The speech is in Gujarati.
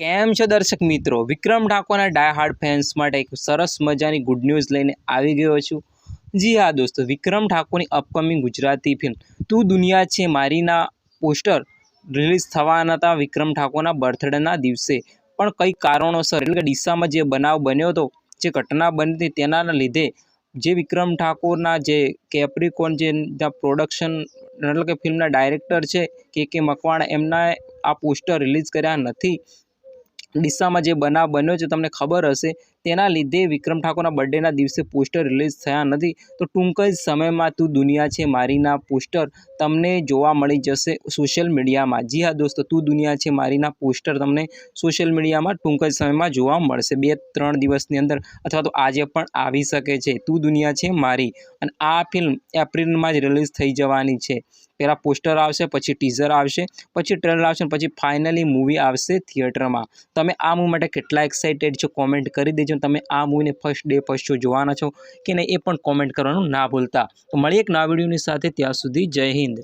કેમ છો દર્શક મિત્રો? વિક્રમ ઠાકોરના ડાય હાર્ડ ફેન્સ માટે એક સરસ મજાની ગુડ ન્યૂઝ લઈને આવી ગયો છું। જી હા દોસ્તો, વિક્રમ ઠાકોરની અપકમિંગ ગુજરાતી ફિલ્મ તું દુનિયા છે મારીના પોસ્ટર રિલીઝ થવાના હતા વિક્રમ ઠાકોરના બર્થડેના દિવસે, પણ કંઈક કારણોસર એટલે કે ડીસામાં જે બનાવ બન્યો હતો, જે ઘટના બની હતી તેના લીધે જે વિક્રમ ઠાકોરના જે કેપ્રિકોન જે પ્રોડક્શન એટલે કે ફિલ્મના ડાયરેક્ટર છે કે મકવાણા, એમના આ પોસ્ટર રિલીઝ કર્યા નથી। ડીસામાં જે બનાવ બન્યો છે તમને ખબર હશે, તેના લીધે વિક્રમ ઠાકોરના બર્થડેના દિવસે પોસ્ટર રિલીઝ થયા નથી। તો ટૂંક જ સમયમાં તું દુનિયા છે મારીના પોસ્ટર તમને જોવા મળી જશે સોશિયલ મીડિયામાં। જી હા દોસ્તો, તું દુનિયા છે મારીના પોસ્ટર તમને સોશિયલ મીડિયામાં ટૂંક જ સમયમાં જોવા મળશે, 2-3 દિવસની અંદર, અથવા તો આજે પણ આવી શકે છે તું દુનિયા છે મારી। અને આ ફિલ્મ એપ્રિલમાં જ રિલીઝ થઈ જવાની છે। પહેલાં પોસ્ટર આવશે, પછી ટીઝર આવશે, પછી ટ્રેલર આવશે, પછી ફાઇનલી મૂવી આવશે થિયેટરમાં। તમે આ મૂવી માટે કેટલા એક્સાઇટેડ છો કોમેન્ટ કરી દેજો। તમે આ મૂવીને ફર્સ્ટ ડે ફર્સ્ટ શો જોવાના છો કે નહીં એ પણ કોમેન્ટ કરવાનું ના ભૂલતા। તો મળીએ એક નવા વિડીયોની સાથે, ત્યાં સુધી જય હિન્દ।